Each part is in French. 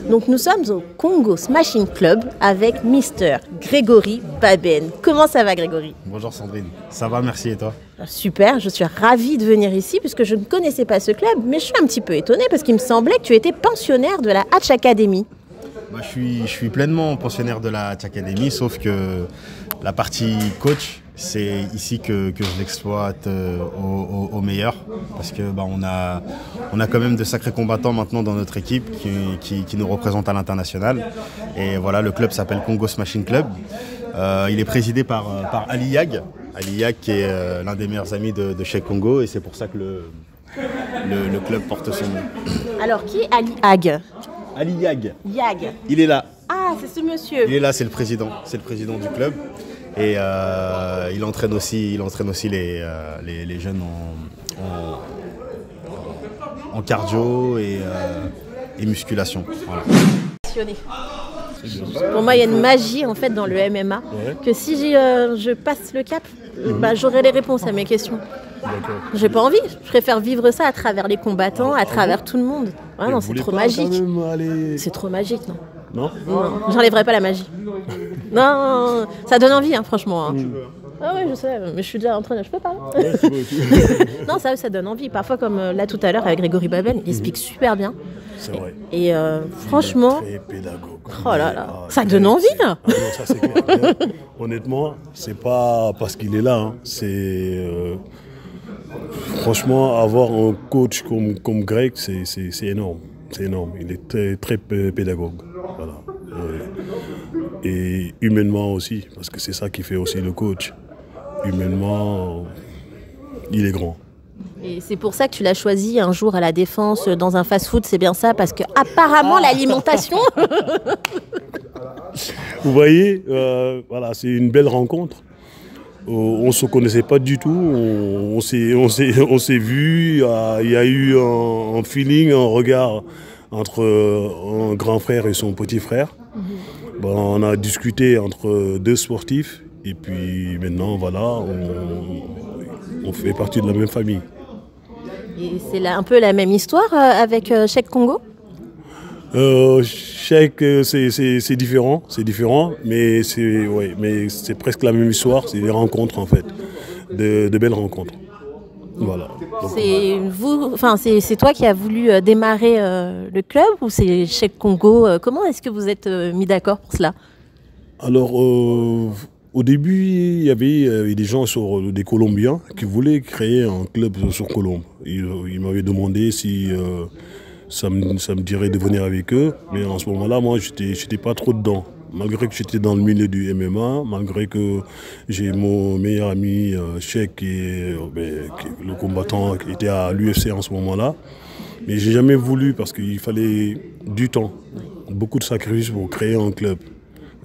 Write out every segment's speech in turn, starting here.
Donc nous sommes au Congo Smashing Club avec Mister Grégory Baben. Comment ça va Grégory? Bonjour Sandrine, ça va, merci et toi? Super, je suis ravie de venir ici puisque je ne connaissais pas ce club, mais je suis un petit peu étonnée parce qu'il me semblait que tu étais pensionnaire de la Hatch Academy. Je suis pleinement pensionnaire de la Hatch Academy, sauf que la partie coach, c'est ici que je l'exploite au meilleur. Parce que on a quand même de sacrés combattants maintenant dans notre équipe qui nous représentent à l'international. Et voilà, le club s'appelle Congo Smashing Club. Il est présidé par Ali Yag. Ali Yag qui est l'un des meilleurs amis de Cheikh Congo, et c'est pour ça que le club porte son nom. Alors qui est Ali Yag? Ali Yag. Yag. Il est là. Ah, c'est ce monsieur. Il est là, c'est le président du club. Et il entraîne aussi les jeunes en cardio et musculation. Voilà. Pour moi, il y a une magie en fait dans le MMA, que si je passe le cap, j'aurai les réponses à mes questions. J'ai pas envie, je préfère vivre ça à travers les combattants, à travers tout le monde. Ouais, non, c'est trop magique. C'est trop magique, non? Non, j'enlèverai pas la magie. Non, ça donne envie, hein, franchement. Hein. Ah oui, je sais, mais je suis déjà en train de... Je peux pas. Non, ça donne envie. Parfois, comme là tout à l'heure avec Grégory Baben, il explique super bien. C'est vrai. Et franchement... Très pédagogue. Oh là là, ça donne envie. Hein. Ah non, ça c'est clair. Honnêtement, c'est pas parce qu'il est là. Hein. C'est... franchement, avoir un coach comme Greg, c'est énorme. C'est énorme. Il est très, très pédagogue. Voilà. Et humainement aussi, parce que c'est ça qui fait aussi le coach. Humainement, il est grand. Et c'est pour ça que tu l'as choisi un jour à la Défense dans un fast-food, c'est bien ça? Parce que apparemment l'alimentation... Vous voyez, voilà, c'est une belle rencontre. On ne se connaissait pas du tout, on s'est vu, il y a eu un feeling, un regard entre un grand frère et son petit frère. On a discuté entre deux sportifs et puis maintenant voilà, on fait partie de la même famille. Et c'est un peu la même histoire avec Cheikh Congo? Cheikh, c'est différent, mais c'est presque la même histoire, c'est des rencontres en fait, de belles rencontres. Voilà. C'est toi qui as voulu démarrer le club ou c'est Cheikh Congo? Comment est-ce que vous êtes mis d'accord pour cela? Alors, au début, il y avait des gens, des Colombiens, qui voulaient créer un club sur Colombe. Ils m'avaient demandé si ça me dirait de venir avec eux, mais en ce moment-là, moi, j'étais pas trop dedans. Malgré que j'étais dans le milieu du MMA, malgré que j'ai mon meilleur ami Cheikh, qui est le combattant qui était à l'UFC en ce moment-là. Mais j'ai jamais voulu parce qu'il fallait du temps, beaucoup de sacrifices pour créer un club.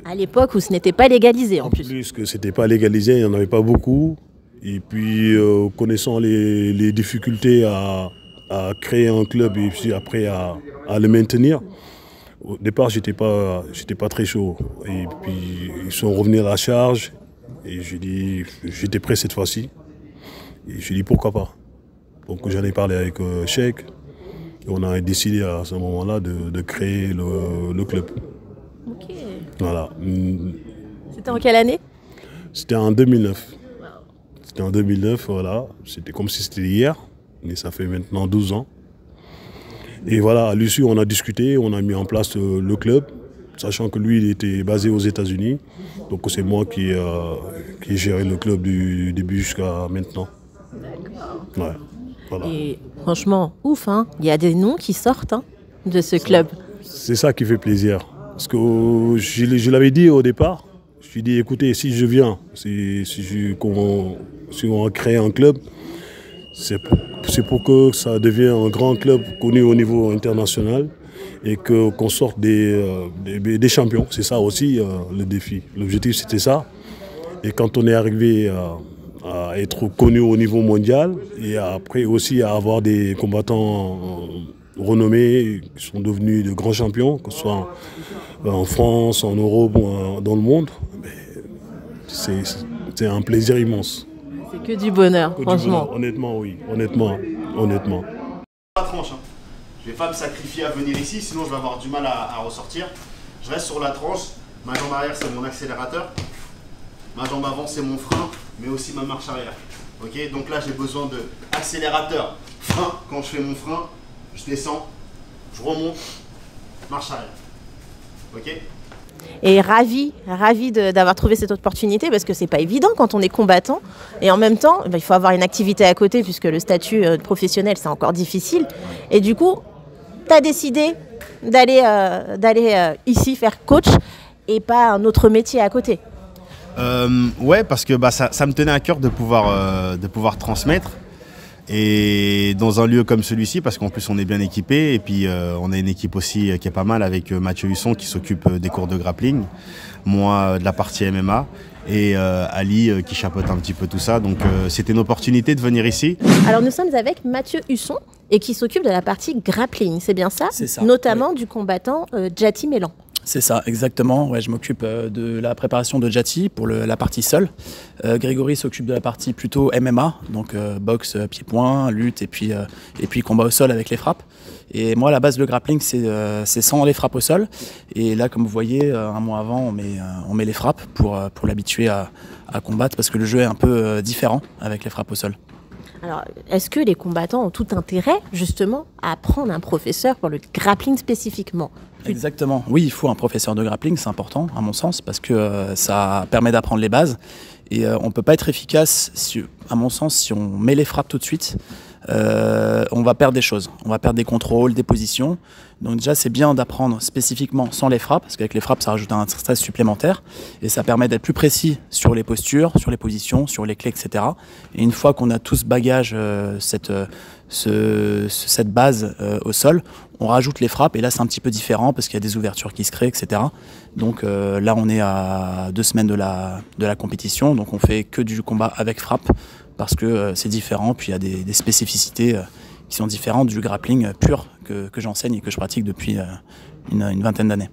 À l'époque où ce n'était pas légalisé en plus. En plus que ce n'était pas légalisé, il n'y en avait pas beaucoup. Et puis connaissant les difficultés à créer un club et puis après à le maintenir, au départ, j'étais pas très chaud. Et puis, ils sont revenus à la charge. Et j'ai dit, j'étais prêt cette fois-ci. Et j'ai dit, pourquoi pas. Donc, j'en ai parlé avec Cheikh. Et on a décidé à ce moment-là de créer le club. Ok. Voilà. C'était en quelle année? C'était en 2009. Wow. C'était en 2009, voilà. C'était comme si c'était hier. Mais ça fait maintenant 12 ans. Et voilà, à l'issue, on a discuté, on a mis en place le club, sachant que lui, il était basé aux États-Unis. Donc c'est moi qui ai géré le club du début jusqu'à maintenant. D'accord. Ouais, voilà. Et franchement, ouf, hein. Il y a des noms qui sortent de ce club. C'est ça qui fait plaisir. Parce que je l'avais dit au départ, je lui ai dit, écoutez, si je viens, si on crée un club, c'est pour que ça devienne un grand club connu au niveau international et qu'on sorte des champions. C'est ça aussi le défi. L'objectif, c'était ça. Et quand on est arrivé à être connu au niveau mondial et après aussi à avoir des combattants renommés qui sont devenus de grands champions, que ce soit en France, en Europe ou dans le monde, c'est un plaisir immense. C'est que du bonheur, franchement. Honnêtement, oui. Honnêtement. honnêtement. La tranche, hein. Je vais pas me sacrifier à venir ici, sinon je vais avoir du mal à ressortir. Je reste sur la tranche. Ma jambe arrière, c'est mon accélérateur. Ma jambe avant, c'est mon frein, mais aussi ma marche arrière. Ok, donc là, j'ai besoin de accélérateur, frein. Quand je fais mon frein, je descends, je remonte, marche arrière. Ok. Et ravi d'avoir trouvé cette opportunité parce que c'est pas évident quand on est combattant. Et en même temps, il faut avoir une activité à côté puisque le statut professionnel, c'est encore difficile. Et du coup, tu as décidé d'aller ici faire coach et pas un autre métier à côté. Ouais, parce que ça me tenait à cœur de pouvoir transmettre. Et dans un lieu comme celui-ci, parce qu'en plus on est bien équipé, et puis on a une équipe aussi qui est pas mal avec Mathieu Husson qui s'occupe des cours de grappling, moi de la partie MMA, et Ali qui chapeaute un petit peu tout ça. Donc c'était une opportunité de venir ici. Alors nous sommes avec Mathieu Husson et qui s'occupe de la partie grappling, c'est bien ça? C'est ça. Notamment du combattant Djati Mélan. C'est ça, exactement. Ouais, je m'occupe de la préparation de Djati pour la partie sol. Grégory s'occupe de la partie plutôt MMA, donc boxe, pied-point, lutte et puis combat au sol avec les frappes. Et moi, à la base, le grappling, c'est sans les frappes au sol. Et là, comme vous voyez, un mois avant, on met les frappes pour l'habituer à combattre parce que le jeu est un peu différent avec les frappes au sol. Alors, est-ce que les combattants ont tout intérêt, justement, à prendre un professeur pour le grappling spécifiquement? Exactement. Oui, il faut un professeur de grappling, c'est important, à mon sens, parce que ça permet d'apprendre les bases. Et on ne peut pas être efficace, à mon sens, si on met les frappes tout de suite. On va perdre des choses. On va perdre des contrôles, des positions. Donc déjà, c'est bien d'apprendre spécifiquement sans les frappes, parce qu'avec les frappes, ça rajoute un stress supplémentaire. Et ça permet d'être plus précis sur les postures, sur les positions, sur les clés, etc. Et une fois qu'on a tout ce bagage, cette base au sol, on rajoute les frappes. Et là, c'est un petit peu différent, parce qu'il y a des ouvertures qui se créent, etc. Donc là, on est à 2 semaines de la compétition. Donc on fait que du combat avec frappe, parce que c'est différent. Puis il y a des spécificités qui sont différentes du grappling pur que j'enseigne et que je pratique depuis une vingtaine d'années.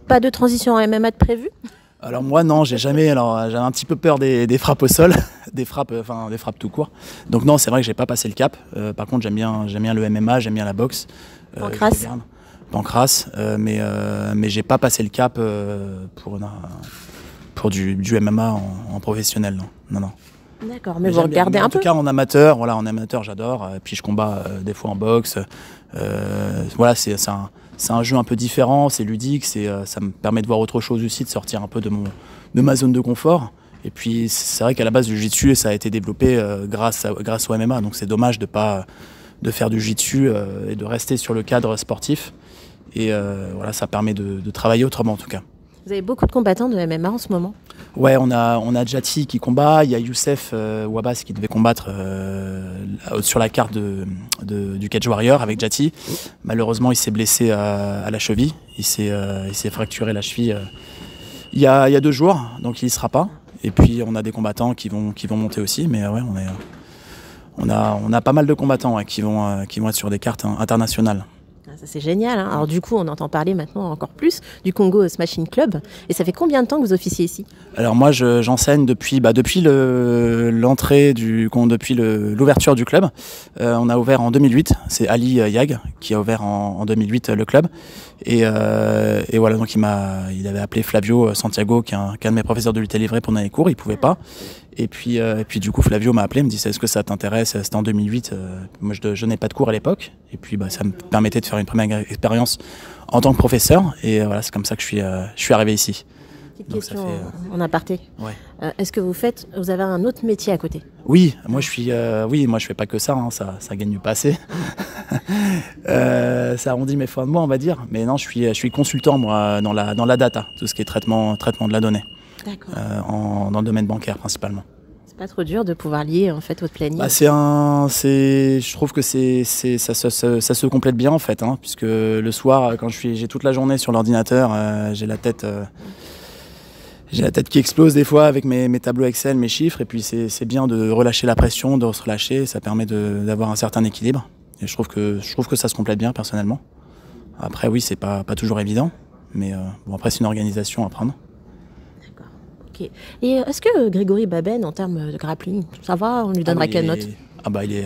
Pas de transition en MMA de prévu? Alors moi non, j'ai un petit peu peur des frappes au sol, des frappes tout court. Donc non, c'est vrai que j'ai pas passé le cap. Par contre, j'aime bien le MMA, j'aime bien la boxe. Pancrace, mais j'ai pas passé le cap pour du MMA en professionnel, non. D'accord, mais vous regardez un peu. En tout cas, en amateur, j'adore. Puis je combats des fois en boxe. Voilà, c'est un jeu un peu différent, c'est ludique, ça me permet de voir autre chose aussi, de sortir un peu de ma zone de confort. Et puis c'est vrai qu'à la base du jiu-jitsu, ça a été développé grâce au MMA, donc c'est dommage de faire du jiu-jitsu et de rester sur le cadre sportif. Et voilà, ça permet de travailler autrement en tout cas. Vous avez beaucoup de combattants de MMA en ce moment? Ouais, on a Djati qui combat, il y a Youssef Wabas qui devait combattre sur la carte du Cage Warrior avec Djati. Malheureusement, il s'est blessé à la cheville, il s'est fracturé la cheville il y a 2 jours, donc il y sera pas. Et puis on a des combattants qui vont monter aussi, mais ouais, on a pas mal de combattants qui vont être sur des cartes internationales. Ça, c'est génial, hein. Alors du coup, on entend parler maintenant encore plus du Congo Smashing Club. Et ça fait combien de temps que vous officiez ici? Alors moi, j'enseigne depuis l'ouverture du club. On a ouvert en 2008. C'est Ali Yag qui a ouvert en 2008 le club. Et voilà, donc il avait appelé Flavio Santiago, qui est un de mes professeurs de lutte livrée pour donner les cours. Il pouvait pas. Et puis du coup, Flavio m'a appelé, me dit est-ce que ça t'intéresse? C'était en 2008. Moi, je n'ai pas de cours à l'époque. Et puis ça me permettait de faire une première expérience en tant que professeur. Et voilà, c'est comme ça que je suis arrivé ici. Petite question en aparté. Ouais. Est-ce que vous avez un autre métier à côté? Oui, moi je fais pas que ça, hein, ça gagne pas assez. Ça arrondit mes fins de mois, on va dire. Mais non, je suis consultant moi dans la data, tout ce qui est traitement de la donnée. D'accord. Dans le domaine bancaire principalement. C'est pas trop dur de pouvoir lier en fait votre planning? Je trouve que ça se complète bien en fait, hein, puisque le soir quand j'ai toute la journée sur l'ordinateur, j'ai la tête qui explose des fois avec mes tableaux Excel, mes chiffres, et puis c'est bien de relâcher la pression, de se relâcher, ça permet d'avoir un certain équilibre. Et je trouve que ça se complète bien personnellement. Après oui, c'est pas toujours évident, mais bon, après c'est une organisation à prendre. D'accord, ok. Et est-ce que Grégory Baben, en termes de grappling, ça va? On lui donnera quelle note? Il est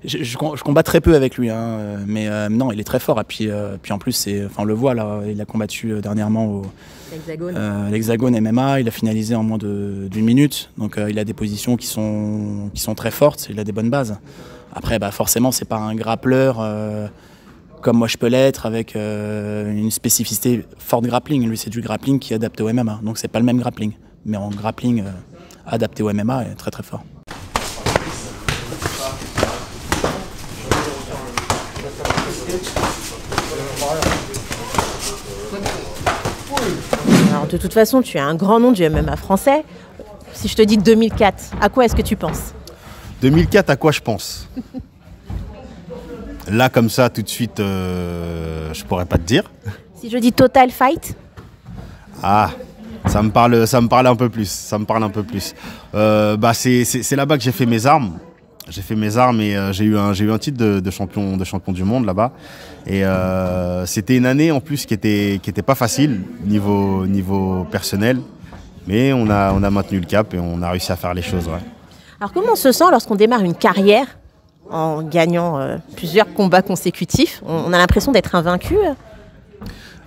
Je combats très peu avec lui, hein, mais non, il est très fort. Et puis en plus, on le voit là, il a combattu dernièrement l'Hexagone MMA. Il a finalisé en moins d'une minute, donc il a des positions qui sont très fortes. Il a des bonnes bases. Après, forcément, c'est pas un grappleur comme moi je peux l'être, avec une spécificité forte grappling. Lui, c'est du grappling qui est adapté au MMA, donc c'est pas le même grappling, mais en grappling adapté au MMA, il est très très fort. Alors, de toute façon, tu es un grand nom du MMA français. Si je te dis 2004, à quoi est-ce que tu penses? 2004, à quoi je pense? Là, comme ça, tout de suite, je pourrais pas te dire. Si je dis Total Fight? Ah, ça me parle un peu plus. Ça me parle un peu plus. C'est là-bas que j'ai fait mes armes. J'ai fait mes armes et j'ai eu un titre de champion du monde là-bas. Et c'était une année en plus qui était pas facile niveau personnel. Mais on a maintenu le cap et on a réussi à faire les choses. Ouais. Alors comment on se sent lorsqu'on démarre une carrière en gagnant plusieurs combats consécutifs? On a l'impression d'être invaincu.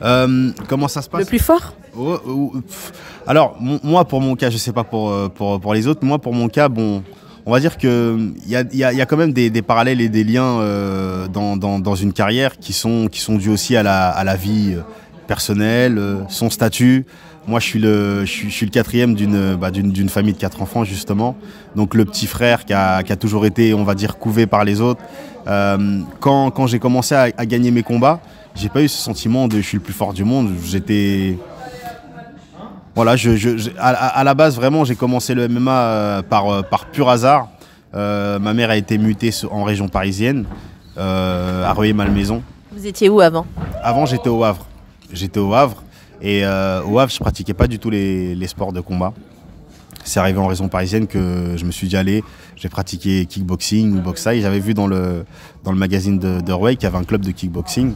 Comment ça se passe? Le plus fort? Alors, moi, pour mon cas, je sais pas pour les autres, moi, pour mon cas, bon, on va dire qu'il y a quand même des parallèles et des liens dans une carrière qui sont dus aussi à la vie personnelle, son statut. Moi, je suis le quatrième d'une famille de 4 enfants, justement. Donc, le petit frère qui a toujours été, on va dire, couvé par les autres. Quand j'ai commencé à gagner mes combats, j'ai pas eu ce sentiment de je suis le plus fort du monde. J'étais... Voilà, à la base, vraiment, j'ai commencé le MMA par pur hasard. Ma mère a été mutée en région parisienne, à Rueil-Malmaison. Vous étiez où avant? Avant, j'étais au Havre. Et au Havre, je pratiquais pas du tout les sports de combat. C'est arrivé en région parisienne que je me suis dit, allez, j'ai pratiqué kickboxing ou boxe thaï. J'avais vu dans le magazine de Rueil qu'il y avait un club de kickboxing.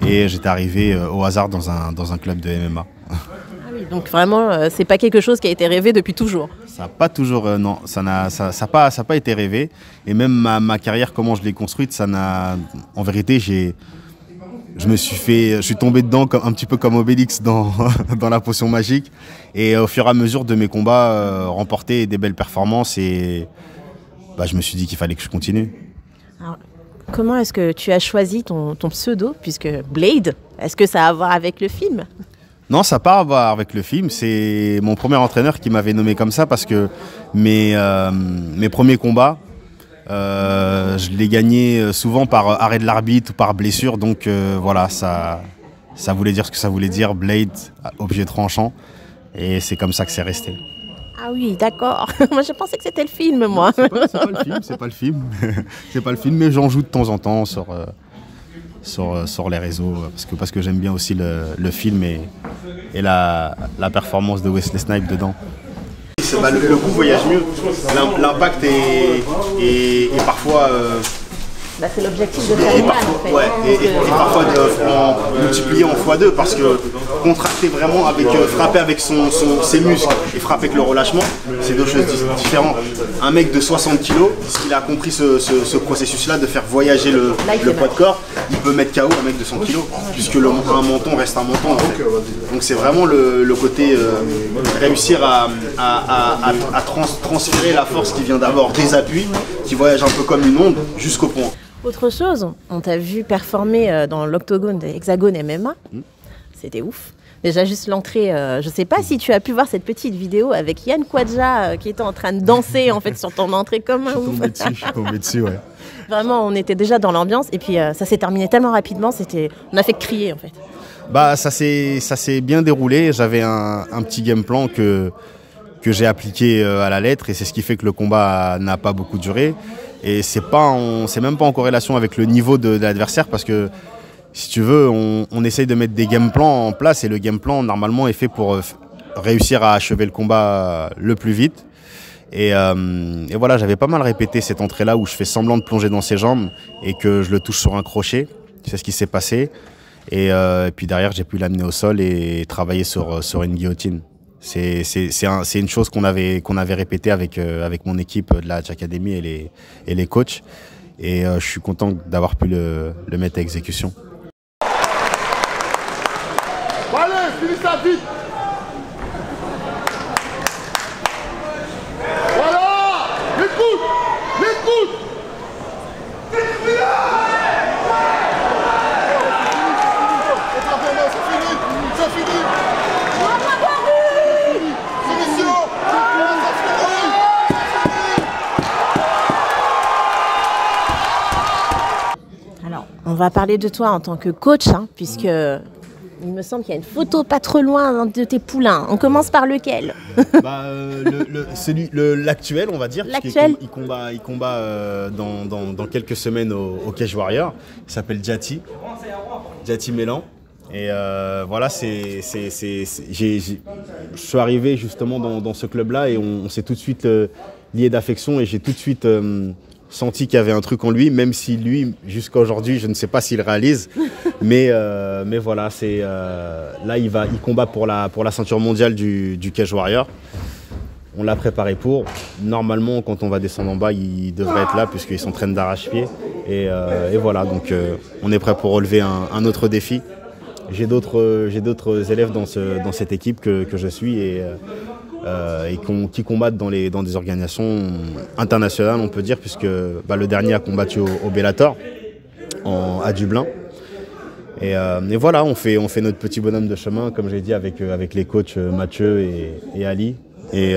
Et j'étais arrivé au hasard dans un club de MMA. Donc vraiment, c'est pas quelque chose qui a été rêvé depuis toujours. Ça n'a pas toujours, non, ça n'a pas été rêvé. Et même ma carrière, comment je l'ai construite, en vérité, je suis tombé dedans un petit peu comme Obélix dans la potion magique. Et au fur et à mesure de mes combats, remporter des belles performances. Et je me suis dit qu'il fallait que je continue. Alors, comment est-ce que tu as choisi ton pseudo, puisque Blade, est-ce que ça a à voir avec le film? Non, ça n'a pas à voir avec le film. C'est mon premier entraîneur qui m'avait nommé comme ça parce que mes premiers combats, je les gagnais souvent par arrêt de l'arbitre ou par blessure. Donc voilà, ça voulait dire ce que ça voulait dire. Blade, objet tranchant. Et c'est comme ça que c'est resté. Ah oui, d'accord. Moi, je pensais que c'était le film, moi. C'est pas le film. C'est pas le film, mais j'en joue de temps en temps sur les réseaux parce que j'aime bien aussi le film et la performance de Wesley Snipes dedans. Le coup voyage mieux, l'impact est parfois... c'est l'objectif de faire mal, en fait. Ouais, et parfois multiplié en x2 parce que contracter vraiment frapper avec ses muscles et frapper avec le relâchement, c'est deux choses différentes. Un mec de 60 kg, s'il a compris ce processus-là de faire voyager le poids de corps, il peut mettre KO un mec de 100 kg puisque un menton reste un menton en fait. Donc c'est vraiment le côté réussir à transférer la force qui vient d'abord des appuis, qui voyage un peu comme une onde jusqu'au point. Autre chose, on t'a vu performer dans l'octogone de Hexagone MMA. C'était ouf. Déjà juste l'entrée, je sais pas si tu as pu voir cette petite vidéo avec Yann Kwadja qui était en train de danser en fait sur ton entrée comme un ouf. Je suis tombé dessus, ouais. Vraiment, on était déjà dans l'ambiance et puis ça s'est terminé tellement rapidement, on a fait crier en fait. Ça s'est bien déroulé. J'avais un petit game plan que j'ai appliqué à la lettre et c'est ce qui fait que le combat n'a pas beaucoup duré. Et c'est même pas en corrélation avec le niveau de l'adversaire parce que si tu veux, on essaye de mettre des game plans en place et le game plan normalement est fait pour réussir à achever le combat le plus vite. Et voilà, j'avais pas mal répété cette entrée-là où je fais semblant de plonger dans ses jambes et que je le touche sur un crochet. C'est ce qui s'est passé. Et puis derrière, j'ai pu l'amener au sol et travailler sur une guillotine. C'est une chose qu'on avait répétée avec mon équipe de la Hatch Academy et les coachs. Et je suis content d'avoir pu le mettre à exécution. Allez, finis ça vite. Voilà. L'écoute. C'est fini. Finition. Alors, on va parler de toi en tant que coach, hein, puisque il me semble qu'il y a une photo pas trop loin de tes poulains. On commence par lequel? L'actuel, on va dire. L'actuel. Il combat dans quelques semaines au Cage Warrior. Il s'appelle Djati Mélan. Et voilà, je suis arrivé justement dans ce club-là et on s'est tout de suite lié d'affection et j'ai tout de suite senti qu'il y avait un truc en lui, même si lui, jusqu'à aujourd'hui, je ne sais pas s'il réalise. mais voilà, là, il combat pour la ceinture mondiale du Cage Warrior. On l'a préparé pour. Normalement, quand on va descendre en bas, il devrait être là puisqu'il s'entraîne d'arrache-pied. Et voilà, donc on est prêt pour relever un autre défi. J'ai d'autres élèves dans cette équipe que je suis et qui combattent dans des organisations internationales, on peut dire, puisque le dernier a combattu au Bellator à Dublin. Et voilà, on fait notre petit bonhomme de chemin, comme j'ai dit, avec les coachs Mathieu et Ali. Et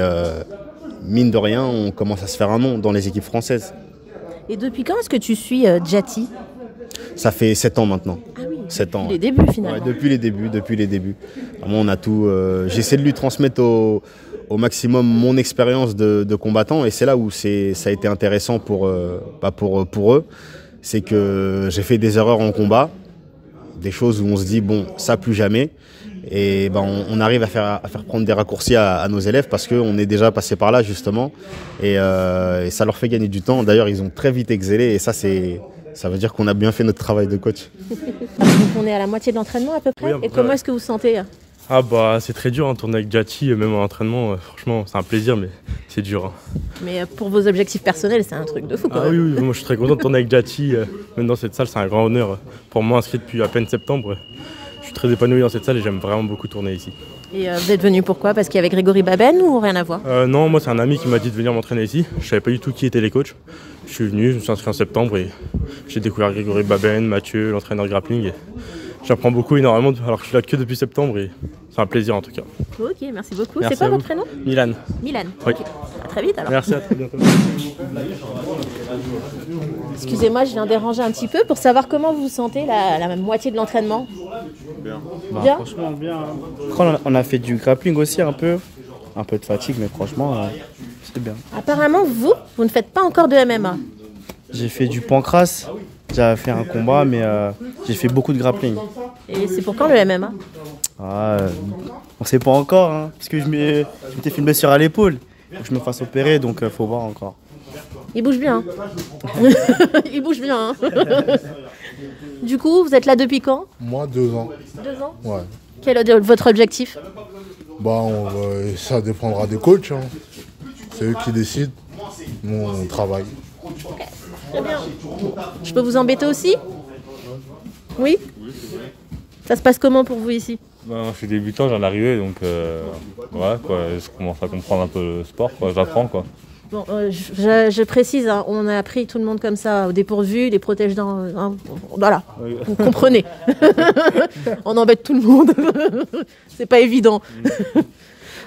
mine de rien, on commence à se faire un nom dans les équipes françaises. Et depuis quand est-ce que tu suis Djati? Ça fait 7 ans maintenant. Ah oui, 7 ans. Depuis les débuts finalement. Ouais, depuis les débuts. Vraiment, on a tout. J'essaie de lui transmettre au maximum mon expérience de combattant et c'est là où ça a été intéressant pour eux. C'est que j'ai fait des erreurs en combat, des choses où on se dit bon, ça plus jamais. Et on arrive à faire prendre des raccourcis à nos élèves parce qu'on est déjà passé par là justement et ça leur fait gagner du temps. D'ailleurs, ils ont très vite excellé et ça veut dire qu'on a bien fait notre travail de coach. Donc on est à la moitié de l'entraînement à peu près. Oui, et comment est-ce que vous vous sentez? C'est très dur, tourner avec Djati, même en entraînement, franchement c'est un plaisir mais c'est dur. Mais pour vos objectifs personnels, c'est un truc de fou quand même. Oui, moi je suis très content de tourner avec Djati, même dans cette salle, c'est un grand honneur pour moi, inscrit depuis à peine septembre. Je suis très épanoui dans cette salle et j'aime vraiment beaucoup tourner ici. Et vous êtes venu pourquoi? Parce qu'il y avait Grégory Baben ou rien à voir? Non, moi c'est un ami qui m'a dit de venir m'entraîner ici. Je savais pas du tout qui étaient les coachs. Je suis venu, je me suis inscrit en septembre et j'ai découvert Grégory Baben, Mathieu, l'entraîneur grappling. Et j'apprends beaucoup énormément alors que je suis là que depuis septembre et c'est un plaisir en tout cas. Ok, merci beaucoup. Merci C'est quoi à votre vous. prénom? Milan. Milan. Oui. Ok. À très vite alors. Merci, à très bientôt. Excusez-moi, je viens déranger un petit peu pour savoir comment vous vous sentez la moitié de l'entraînement. Bien. Bien. Franchement, bien. Après, on a fait du grappling aussi un peu de fatigue, mais franchement, c'est bien. Apparemment, vous ne faites pas encore de MMA. J'ai fait du pancrace, j'avais fait un combat, mais j'ai fait beaucoup de grappling. Et c'est pour quand le MMA? On sait pas encore, parce que je m'étais fait une blessure à l'épaule. Faut que je me fasse opérer, donc faut voir encore. Il bouge bien. Il bouge bien. Du coup, vous êtes là depuis quand? Moi, 2 ans. 2 ans. Ouais. Quel est votre objectif? Ça dépendra des coachs. C'est eux qui décident. Nous, on travaille. Très bien. Je peux vous embêter aussi? Oui. Ça se passe comment pour vous ici? Je suis débutant, j'en arrivé, donc je commence à comprendre un peu le sport, j'apprends. Bon, je précise, on a pris tout le monde comme ça au dépourvu, les protège dans... voilà, Oui. vous comprenez. On embête tout le monde. C'est pas évident.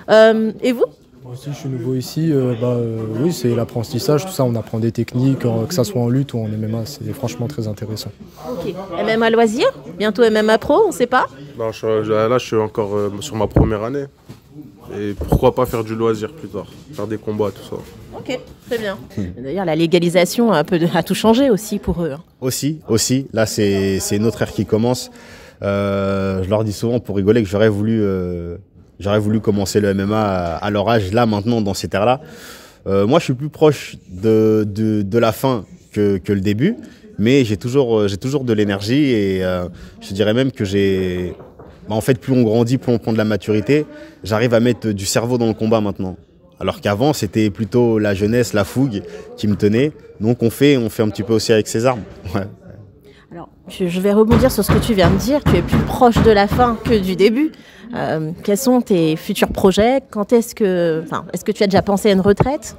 Et vous? Moi aussi, je suis nouveau ici. Oui, c'est l'apprentissage, tout ça. On apprend des techniques, que ça soit en lutte ou en MMA. C'est franchement très intéressant. Ok. MMA loisir? Bientôt MMA pro, on sait pas? Là, je suis encore sur ma première année. Et pourquoi pas faire du loisir plus tard? Faire des combats, tout ça. Ok, très bien. D'ailleurs, la légalisation a tout changé aussi pour eux. Aussi. Là, c'est une autre ère qui commence. Je leur dis souvent pour rigoler que j'aurais voulu commencer le MMA à leur âge, là, maintenant, dans cette ère-là. Moi, je suis plus proche de la fin que le début, mais j'ai toujours de l'énergie et je dirais même que j'ai en fait, plus on grandit, plus on prend de la maturité. J'arrive à mettre du cerveau dans le combat maintenant. Alors qu'avant, c'était plutôt la jeunesse, la fougue qui me tenait. Donc on fait un petit peu aussi avec ses armes. Ouais. Alors, je vais rebondir sur ce que tu viens de dire. Tu es plus proche de la fin que du début. Quels sont tes futurs projets? Est-ce que tu as déjà pensé à une retraite?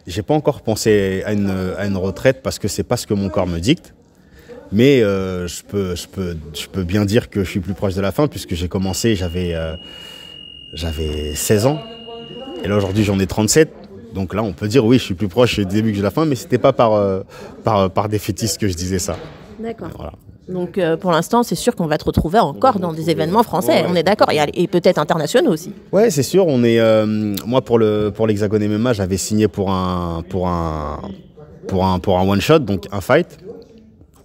J'ai pas encore pensé à une retraite parce que c'est pas ce que mon corps me dicte. Mais je peux bien dire que je suis plus proche de la fin puisque j'ai commencé, j'avais 16 ans. Et là aujourd'hui j'en ai 37. Donc là on peut dire oui, je suis plus proche du début que de la fin, mais c'était pas par défaitiste que je disais ça. D'accord. Voilà. Donc pour l'instant c'est sûr qu'on va te retrouver encore dans des événements français, ouais. On est d'accord, et peut-être internationaux aussi. Ouais, c'est sûr. On est moi pour l'Hexagone MMA, j'avais signé pour un one shot, donc un fight.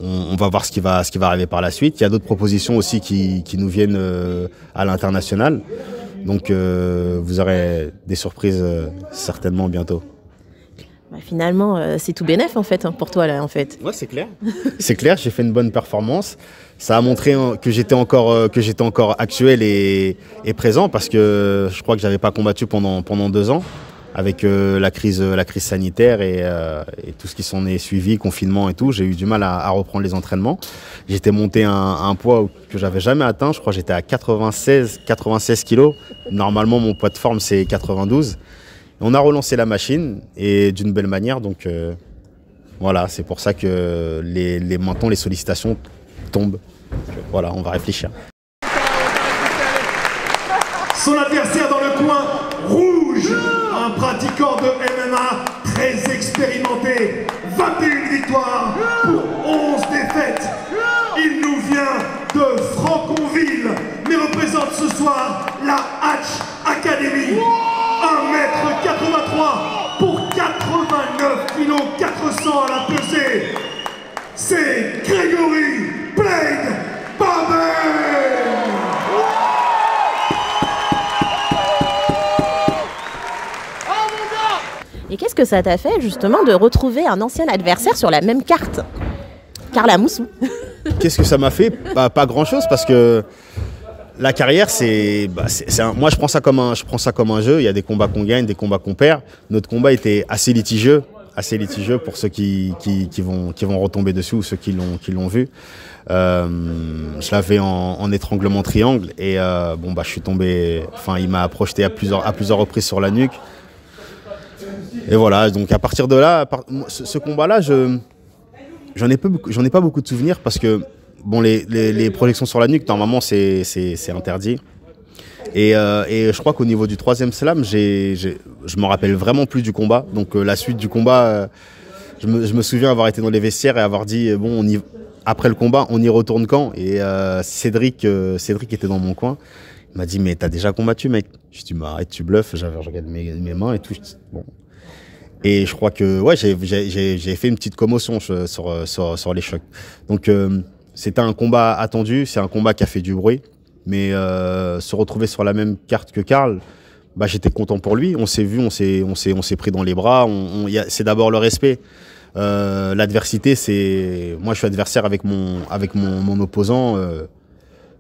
On va voir ce qui va arriver par la suite. Il y a d'autres propositions aussi qui nous viennent à l'international. Donc vous aurez des surprises certainement bientôt. Bah, finalement, c'est tout bénef en fait pour toi là en fait. Ouais, c'est clair. C'est clair, j'ai fait une bonne performance. Ça a montré que j'étais encore actuel et présent parce que je crois que j'avais pas combattu pendant 2 ans. Avec la crise sanitaire et tout ce qui s'en est suivi, confinement et tout, j'ai eu du mal à reprendre les entraînements. J'étais monté à un poids que j'avais jamais atteint, je crois que j'étais à 96 kilos. Normalement, mon poids de forme, c'est 92. On a relancé la machine et d'une belle manière, donc voilà, c'est pour ça que maintenant les sollicitations tombent. Voilà, on va réfléchir. Son adversaire dans le coin rouge, un pratiquant de MMA très expérimenté, 21 victoires pour 11 défaites. Il nous vient de Franconville, mais représente ce soir la Hatch Academy. 1m83 pour 89 kg 400 à la pesée. C'est Grégory Blade Baben. Et qu'est-ce que ça t'a fait justement de retrouver un ancien adversaire sur la même carte? Carla Moussou. Qu'est-ce que ça m'a fait? Pas grand-chose parce que la carrière, moi je prends ça comme un jeu. Il y a des combats qu'on gagne, des combats qu'on perd. Notre combat était assez litigieux pour ceux qui vont retomber dessus ou ceux qui l'ont vu. Je l'avais en étranglement triangle et je suis tombé. Enfin, il m'a projeté à plusieurs reprises sur la nuque. Et voilà, donc à partir de là, ce combat-là, j'en ai pas beaucoup de souvenirs parce que bon, les projections sur la nuque, normalement, c'est interdit. Et je crois qu'au niveau du 3e slam, je me rappelle vraiment plus du combat. Donc la suite du combat, je me souviens avoir été dans les vestiaires et avoir dit bon, après le combat, on y retourne quand? Et Cédric était dans mon coin. Il m'a dit mais t'as déjà combattu, mec? Je dis arrête, tu bluffes. Je regarde mes mains et tout. Bon. Et je crois que ouais, j'ai fait une petite commotion sur les chocs. Donc c'était un combat attendu, c'est un combat qui a fait du bruit, mais se retrouver sur la même carte que Karl, j'étais content pour lui. On s'est vu, on s'est pris dans les bras. C'est d'abord le respect. L'adversité, moi je suis adversaire avec mon opposant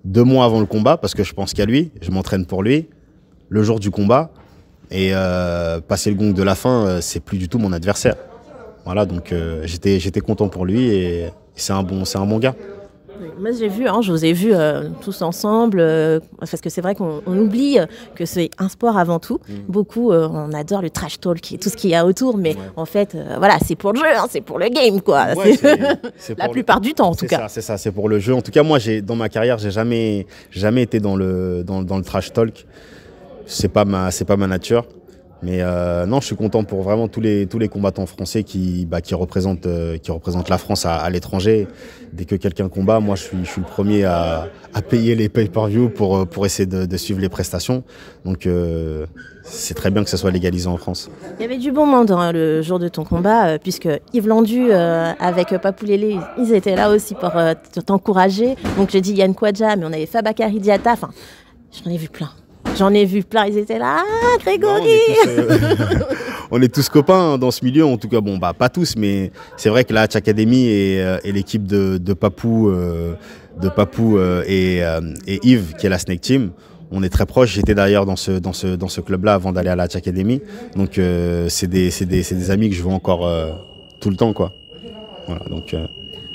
2 mois avant le combat parce que je pense qu'à lui, je m'entraîne pour lui. Le jour du combat. Et passer le gong de la fin, c'est plus du tout mon adversaire. Voilà, donc j'étais content pour lui et c'est un bon gars. Moi j'ai vu, je vous ai vus tous ensemble, parce que c'est vrai qu'on oublie que c'est un sport avant tout. Beaucoup, on adore le trash talk et tout ce qu'il y a autour, mais en fait, voilà, c'est pour le jeu, c'est pour le game, quoi. Ouais, c'est la plupart du temps, en tout cas. C'est ça, c'est pour le jeu. En tout cas, moi, dans ma carrière, j'ai jamais été dans le trash talk. C'est pas ma nature. Mais non, je suis content pour vraiment tous les combattants français qui représentent la France à l'étranger. Dès que quelqu'un combat, moi je suis le premier à payer les pay-per-view pour essayer de suivre les prestations. Donc c'est très bien que ça soit légalisé en France. Il y avait du bon monde le jour de ton combat, puisque Yves Landu avec Papou Lélé, ils étaient là aussi pour t'encourager. Donc j'ai dit Yann Kouadja, mais on avait Fabakary Diatta, enfin j'en ai vu plein. Ils étaient là, Grégory. on est tous copains dans ce milieu, en tout cas, bon, bah, pas tous, mais c'est vrai que la Hatch Academy et l'équipe de Papou, et Yves, qui est la Snake Team, on est très proches. J'étais d'ailleurs dans ce club-là avant d'aller à la Hatch Academy. Donc, c'est des amis que je vois encore tout le temps, quoi. Voilà, donc...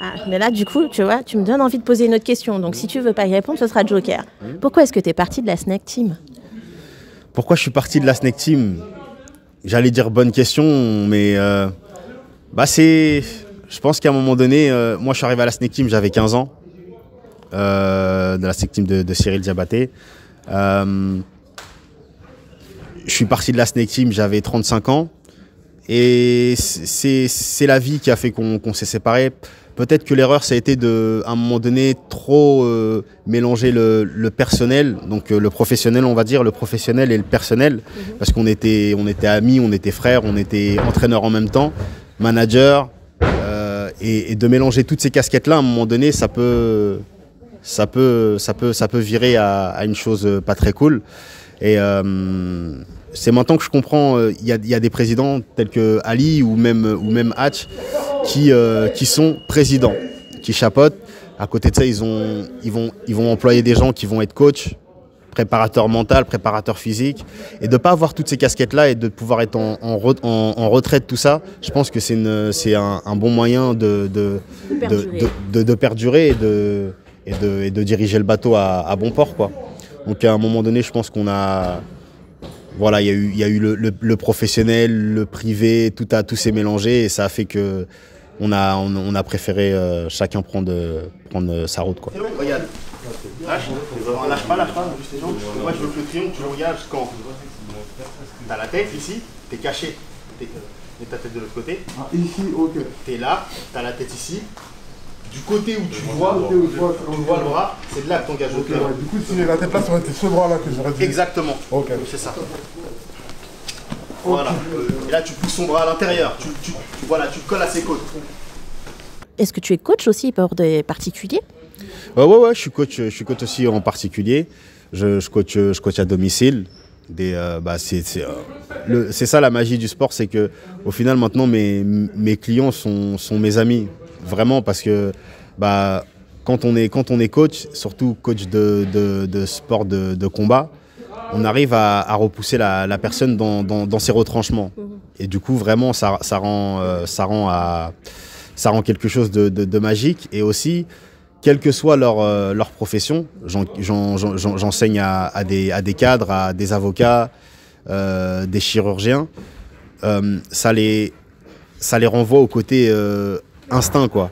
Ah, mais là, du coup, tu vois, tu me donnes envie de poser une autre question. Donc, si tu veux pas y répondre, ce sera Joker. Pourquoi est-ce que tu es parti de la Snake Team? Pourquoi je suis parti de la Snake Team? J'allais dire bonne question, mais je pense qu'à un moment donné, moi je suis arrivé à la Snake Team, j'avais 15 ans, de la Snake Team de Cyril Diabaté. Je suis parti de la Snake Team, j'avais 35 ans, et c'est la vie qui a fait qu'on s'est séparés. Peut-être que l'erreur, ça a été à un moment donné, trop mélanger le personnel, donc le professionnel, on va dire, le professionnel et le personnel, parce qu'on était amis, on était frères, on était entraîneurs en même temps, manager, et de mélanger toutes ces casquettes-là, à un moment donné, ça peut virer à une chose pas très cool. Et c'est maintenant que je comprends, il y a des présidents tels que Ali ou même Hatch qui sont présidents, qui chapeautent. À côté de ça, ils vont employer des gens qui vont être coach, préparateur mental, préparateur physique. Et de ne pas avoir toutes ces casquettes-là et de pouvoir être en retrait de tout ça, je pense que c'est un bon moyen de perdurer et de diriger le bateau à bon port, quoi. Donc à un moment donné, je pense qu'on a... Voilà, il y a eu le professionnel, le privé, tout s'est mélangé et ça a fait que on a préféré chacun prendre sa route, quoi. Regarde, lâche pas, juste les jambes. Moi je veux que le triangle, tu le regardes quand t'as la tête ici, t'es caché, mets ta tête de l'autre côté. Ah, ici, ok. T'es là, t'as la tête ici. Du côté où tu vois le bras, c'est de là que t'engages le triangle. Du coup, si la tête là, ça aurait été ce bras-là que j'aurais dit. Exactement. Ok. C'est ça. Voilà. Et là, tu pousses son bras à l'intérieur. Tu le colles à ses côtes. Est-ce que tu es coach aussi pour des particuliers? Ouais, je suis coach aussi en particulier. Je coach à domicile. C'est ça la magie du sport, c'est que au final maintenant mes clients sont mes amis. Vraiment, parce que quand on est coach, surtout coach de sport de combat, on arrive à repousser la personne dans ses retranchements. Et du coup, vraiment, ça rend quelque chose de magique. Et aussi, quelle que soit leur profession, j'enseigne à des cadres, à des avocats, des chirurgiens. Ça les renvoie au côté instinct, quoi.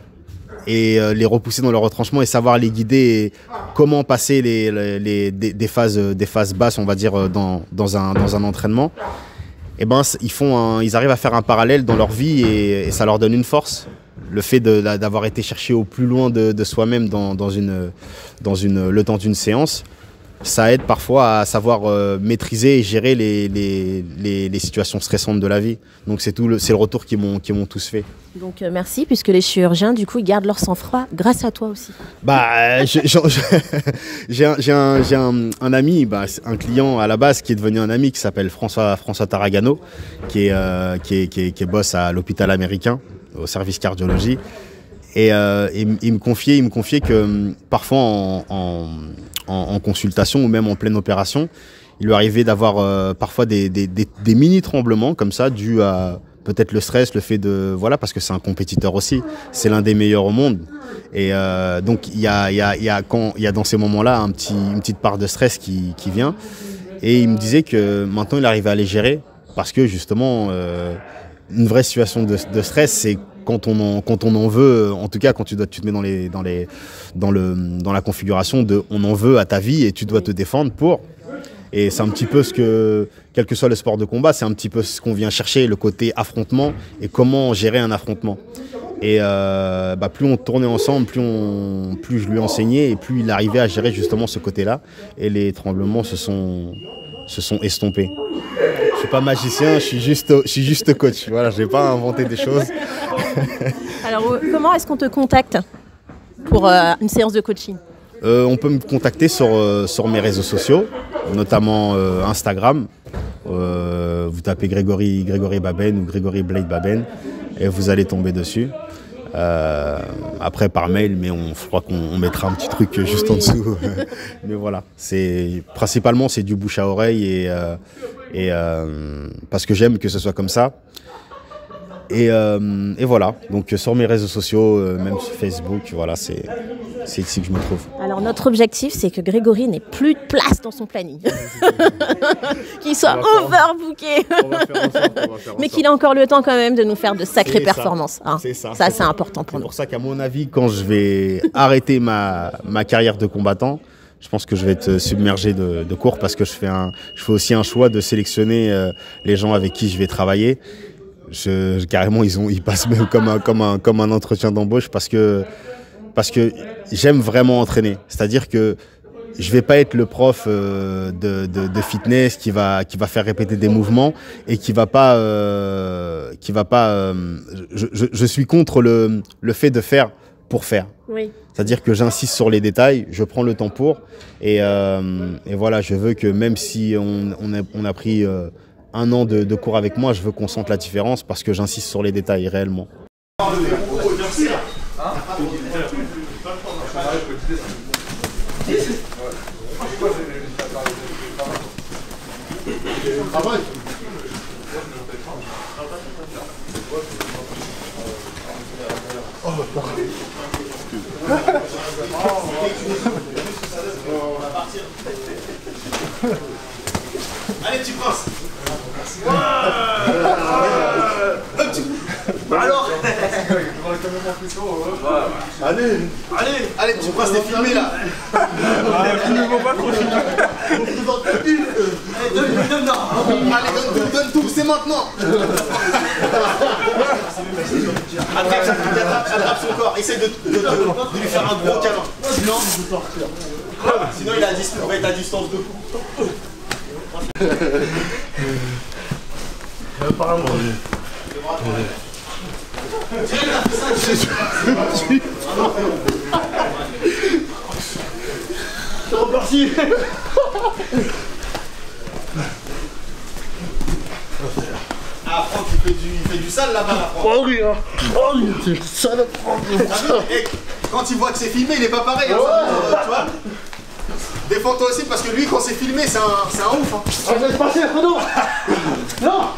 Et les repousser dans leur retranchement et savoir les guider et comment passer des phases basses, on va dire, dans un entraînement. Et ils arrivent à faire un parallèle dans leur vie et ça leur donne une force. Le fait d'avoir été chercher au plus loin de soi-même le temps d'une séance, ça aide parfois à savoir maîtriser et gérer les situations stressantes de la vie. Donc c'est le retour qu'ils m'ont tous fait. Donc merci, puisque les chirurgiens, du coup, ils gardent leur sang-froid grâce à toi aussi. J'ai un ami, un client à la base qui est devenu un ami, qui s'appelle François Taragano, qui est boss à l'hôpital américain, au service cardiologie. Et il me confiait que parfois en consultation ou même en pleine opération, il lui arrivait d'avoir parfois des mini-tremblements comme ça, dus à peut-être le stress, le fait parce que c'est un compétiteur aussi, c'est l'un des meilleurs au monde. Et donc il y a dans ces moments-là une petite part de stress qui vient. Et il me disait que maintenant il arrivait à les gérer parce que justement une vraie situation de stress, c'est quand on en veut, en tout cas quand tu te mets dans la configuration de on en veut à ta vie et tu dois te défendre pour. Et c'est un petit peu quel que soit le sport de combat, c'est un petit peu ce qu'on vient chercher, le côté affrontement et comment gérer un affrontement. Et plus on tournait ensemble, plus je lui enseignais et plus il arrivait à gérer justement ce côté-là. Et les tremblements se sont estompés. Je suis pas magicien, je suis juste coach. Voilà, je n'ai pas inventé des choses. Alors, comment est-ce qu'on te contacte pour une séance de coaching? On peut me contacter sur mes réseaux sociaux, notamment Instagram, Vous tapez Grégory Baben ou Grégory Blade Baben et vous allez tomber dessus. Après par mail, mais je crois qu'on mettra un petit truc juste en dessous. Mais voilà, principalement c'est du bouche à oreille et parce que j'aime que ce soit comme ça. Et voilà, donc sur mes réseaux sociaux, même sur Facebook, voilà, c'est ici que je me trouve. Alors notre objectif, c'est que Grégory n'ait plus de place dans son planning. Qu'il soit overbooké. Mais qu'il ait encore le temps quand même de nous faire de sacrées performances. Hein. C'est ça. Ça, c'est important pour nous. C'est pour ça qu'à mon avis, quand je vais arrêter ma carrière de combattant, je pense que je vais être submergé de cours parce que je fais aussi un choix de sélectionner les gens avec qui je vais travailler. Carrément, ils passent même comme un entretien d'embauche parce que j'aime vraiment entraîner. C'est-à-dire que je vais pas être le prof de fitness qui va faire répéter des mouvements et qui va pas. Je suis contre le fait de faire pour faire. Oui. C'est-à-dire que j'insiste sur les détails, je prends le temps pour et voilà, je veux que même si on a pris 1 an de cours avec moi, je veux qu'on sente la différence parce que j'insiste sur les détails réellement. Allez, tu penses. Alors Allez, tu penses, t'es filmé là. Filmez-moi pas trop. Allez, donne tout, c'est maintenant. Attrape son corps, essaye de lui faire un gros câlin. Sinon il va être à distance de coup. Apparemment. C'est reparti. Ah, Franck, il fait du sale là-bas, là, Franck. Oh oui, hein. Oh oui, c'est sale, Franck. Quand il voit que c'est filmé, il est pas pareil. Hein, tu vois. Défends-toi aussi parce que lui, quand c'est filmé, c'est un ouf. Hein. Ah, je laisse passer, Fredo. Non.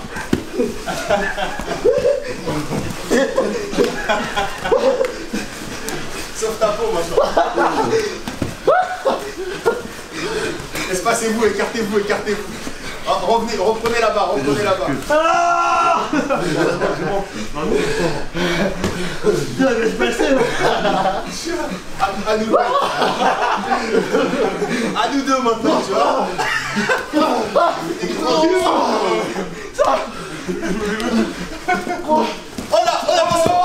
Sauf ta peau, maintenant. Espacez-vous, écartez-vous. Oh, reprenez là-bas, Ah laisse passer. À nous deux. À nous deux maintenant, tu vois. Oh là, attention.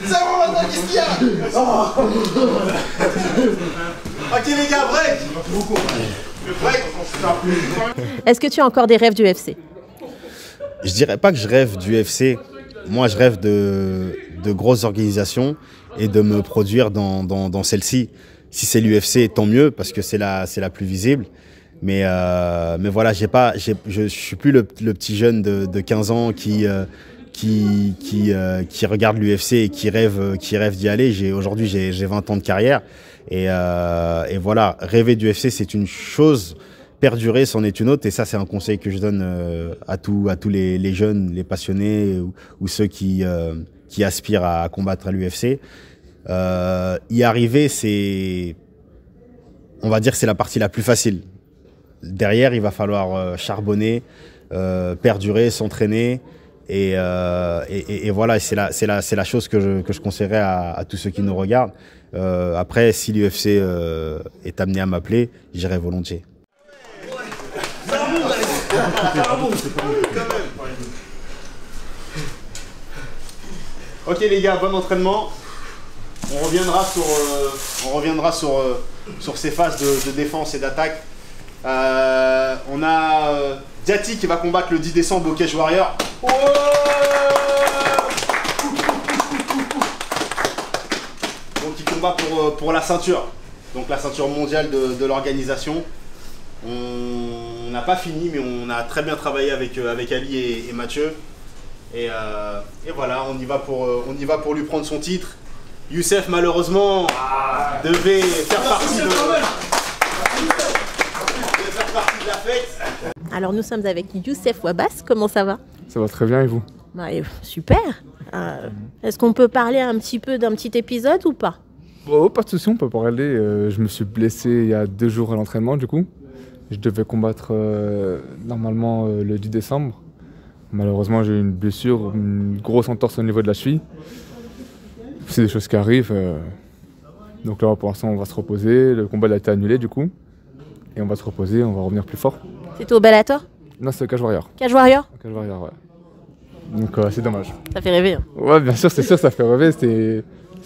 C'est bon maintenant, qu'est-ce qu'il y a? Ok les gars, break. Est-ce que tu as encore des rêves du UFC? Je dirais pas que je rêve du UFC. Moi, je rêve de grosses organisations et de me produire dans celle-ci. Si c'est l'UFC, tant mieux, parce que c'est la plus visible. Mais voilà, je suis plus le petit jeune de 15 ans qui regarde l'UFC et qui rêve d'y aller. Aujourd'hui, j'ai 20 ans de carrière. Et voilà, rêver du UFC, c'est une chose, perdurer, c'en est une autre. Et ça, c'est un conseil que je donne à tous les jeunes, les passionnés ou ceux qui aspirent à combattre à l'UFC. Y arriver, on va dire, c'est la partie la plus facile. Derrière, il va falloir charbonner, perdurer, s'entraîner. Et voilà, c'est la chose que je conseillerais à tous ceux qui nous regardent. Après, si l'UFC est amené à m'appeler, j'irai volontiers. Ok les gars, bon entraînement. On reviendra sur ces phases de défense et d'attaque. On a Diati qui va combattre le 10 décembre au Cage Warrior. Ouais. Donc il combat pour la ceinture. Donc la ceinture mondiale de l'organisation. On n'a pas fini, mais on a très bien travaillé avec Ali et Mathieu. Et voilà, on y va pour lui prendre son titre. Youssef, malheureusement, devait faire partie de la fête. Alors nous sommes avec Youssef Ouabbas, comment ça va? Ça va très bien et vous? Super. Est-ce qu'on peut parler un petit peu d'un petit épisode ou pas? Oh, pas de souci, on peut parler. Je me suis blessé il y a 2 jours à l'entraînement du coup. Je devais combattre normalement le 10 décembre. Malheureusement j'ai eu une blessure, une grosse entorse au niveau de la cheville. C'est des choses qui arrivent. Donc là pour l'instant on va se reposer. Le combat a été annulé du coup. Et on va se reposer, on va revenir plus fort. C'était au Bellator? Non, c'est au Cage Warrior. Cage Warrior? Cage Warrior, ouais. Donc c'est dommage. Ça fait rêver. Hein. Ouais, bien sûr, c'est sûr, ça fait rêver. C'était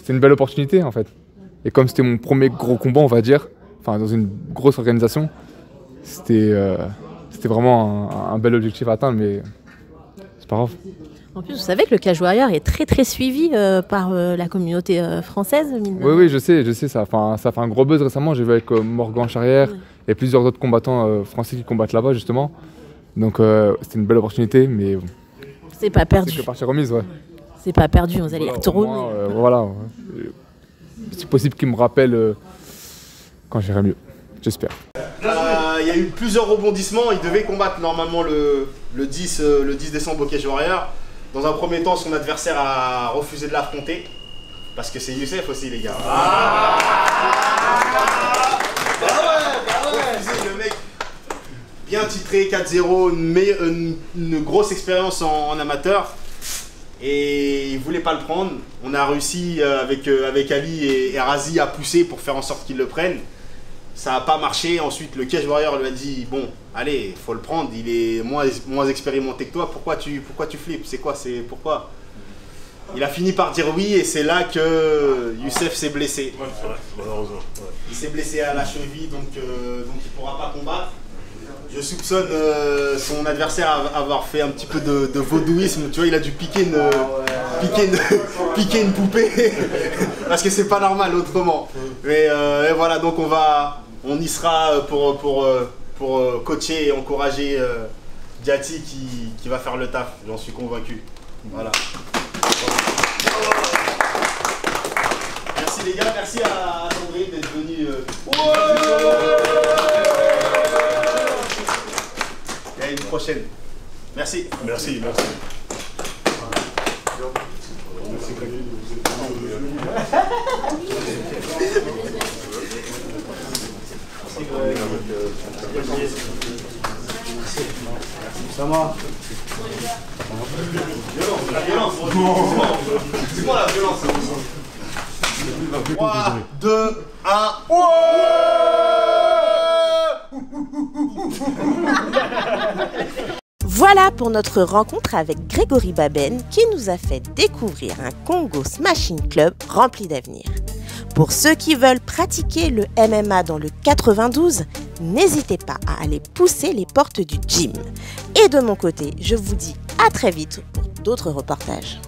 une belle opportunité en fait. Et comme c'était mon premier gros combat, on va dire, enfin dans une grosse organisation, c'était vraiment un bel objectif à atteindre, mais c'est pas grave. En plus, vous savez que le Cage Warrior est très très suivi par la communauté française. Oui, je sais, ça fait un gros buzz récemment. J'ai vu avec Morgan Charrière et plusieurs autres combattants français qui combattent là-bas justement. Donc c'était une belle opportunité, mais c'est pas perdu. C'est que partie remise, ouais. C'est pas perdu, vous allez y retourner. Voilà, c'est possible qu'il me rappelle quand j'irai mieux, j'espère. Il y a eu plusieurs rebondissements. Il devait combattre normalement le 10 décembre au Cage Warrior. Dans un premier temps, son adversaire a refusé de l'affronter. Parce que c'est Youssef aussi, les gars. Refusé, le mec bien titré, 4-0, une grosse expérience en amateur. Et il voulait pas le prendre. On a réussi avec Ali et Razi à pousser pour faire en sorte qu'ils le prennent. Ça n'a pas marché. Ensuite, le Cage Warrior lui a dit bon, allez, faut le prendre. Il est moins expérimenté que toi. Pourquoi tu flippes? C'est quoi? C'est pourquoi? Il a fini par dire oui, et c'est là que Youssef s'est blessé. Ouais, c'est vrai, malheureusement. Ouais. Il s'est blessé à la cheville, donc il ne pourra pas combattre. Je soupçonne son adversaire avoir fait un petit peu de vaudouisme. Tu vois, il a dû piquer une poupée parce que c'est pas normal autrement. Mais et voilà, donc on y sera pour coacher et encourager Diati qui va faire le taf. J'en suis convaincu. Voilà. Merci les gars, merci à Sandrine d'être venu. Et à une prochaine. Merci. Merci. Ça va. La violence. Dis-moi la violence. 3, 2, 1. Voilà pour notre rencontre avec Grégory Baben qui nous a fait découvrir un Congo Smashing Club rempli d'avenir. Pour ceux qui veulent pratiquer le MMA dans le 92, n'hésitez pas à aller pousser les portes du gym. Et de mon côté, je vous dis à très vite pour d'autres reportages.